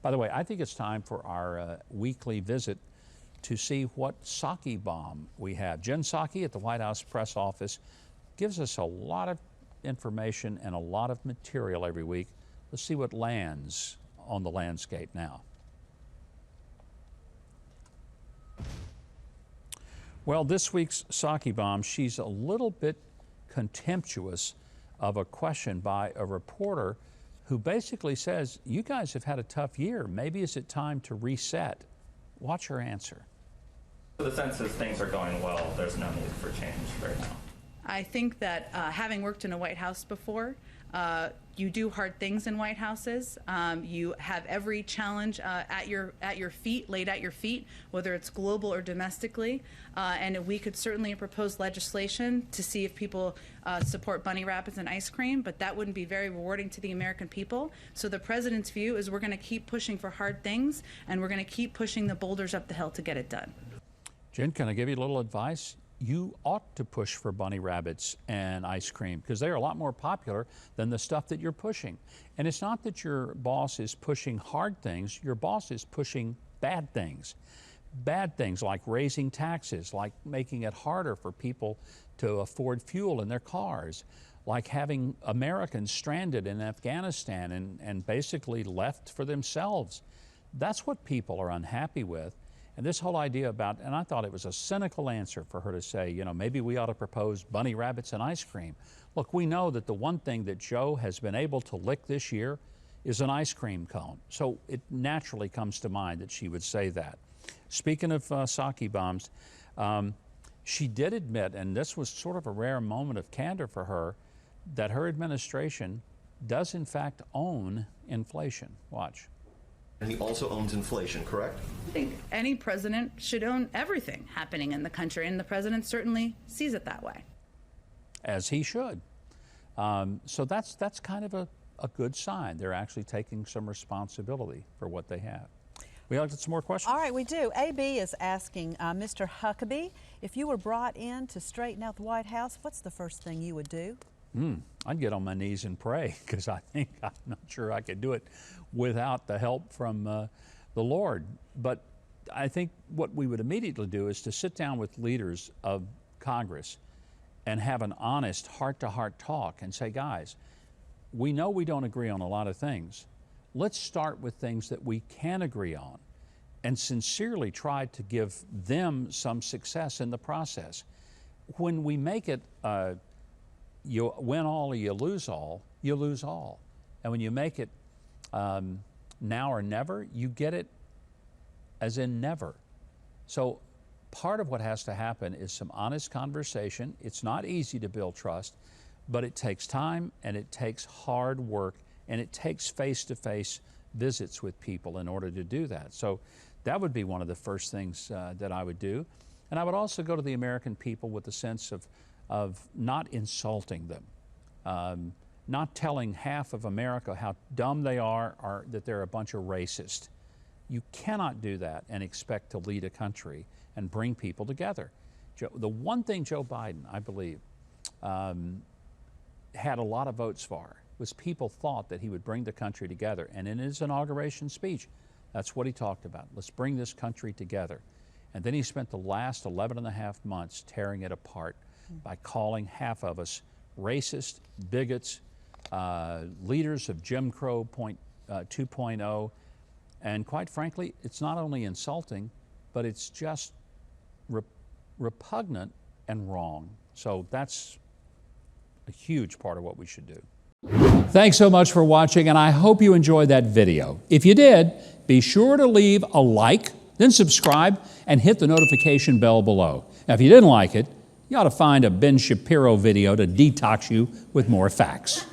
By the way, I think it's time for our weekly visit to see what Psaki Bomb we have. Jen Psaki at the White House press office gives us a lot of information and a lot of material every week. Let's see what lands on the landscape now. Well, this week's Psaki Bomb, she's a little bit contemptuous of a question by a reporter who basically says, you guys have had a tough year. Maybe is it time to reset? Watch her answer. The sense is things are going well. There's no need for change right now. I think that having worked in a White House before, you do hard things in White Houses. You have every challenge at your feet, laid at your feet, whether it's global or domestically. And we could certainly propose legislation to see if people support bunny rabbits and ice cream, but that wouldn't be very rewarding to the American people. So the president's view is we're going to keep pushing for hard things, and we're going to keep pushing the boulders up the hill to get it done. Jen, can I give you a little advice? You ought to push for bunny rabbits and ice cream because they're a lot more popular than the stuff that you're pushing. And it's not that your boss is pushing hard things, your boss is pushing bad things. Bad things like raising taxes, like making it harder for people to afford fuel in their cars, like having Americans stranded in Afghanistan and basically left for themselves. That's what people are unhappy with. And this whole idea about, and I thought it was a cynical answer for her to say, you know, maybe we ought to propose bunny rabbits and ice cream. Look, we know that the one thing that Joe has been able to lick this year is an ice cream cone. So it naturally comes to mind that she would say that. Speaking of Psaki Bombs, she did admit, and this was sort of a rare moment of candor for her, that her administration does in fact own inflation. Watch. And he also owns inflation, correct? I think any president should own everything happening in the country, and the president certainly sees it that way. As he should. So that's kind of a good sign. They're actually taking some responsibility for what they have. We have some more questions? All right, we do. AB is asking Mr. Huckabee, if you were brought in to straighten out the White House, what's the first thing you would do? I'd get on my knees and pray because I'm not sure I could do it without the help from the Lord. But I think what we would immediately do is to sit down with leaders of Congress and have an honest heart-to-heart talk and say, guys, we know we don't agree on a lot of things. Let's start with things that we can agree on and sincerely try to give them some success in the process. When we make it you win all or you lose all, you lose all. And when you make it now or never, you get it as in never. So part of what has to happen is some honest conversation. It's not easy to build trust, but it takes time and it takes hard work and it takes face-to-face visits with people in order to do that. So that would be one of the first things that I would do. And I would also go to the American people with the sense of not insulting them, not telling half of America how dumb they are or that they're a bunch of racists. You cannot do that and expect to lead a country and bring people together. The one thing Joe Biden, I believe, had a lot of votes for was people thought that he would bring the country together. And in his inauguration speech, that's what he talked about. Let's bring this country together. And then he spent the last 11 and a half months tearing it apart by calling half of us racist, bigots, leaders of Jim Crow 2.0. And quite frankly, it's not only insulting, but it's just repugnant and wrong. So that's a huge part of what we should do. Thanks so much for watching, and I hope you enjoyed that video. If you did, be sure to leave a like, then subscribe, and hit the notification bell below. Now, if you didn't like it, you ought to find a Ben Shapiro video to detox you with more facts.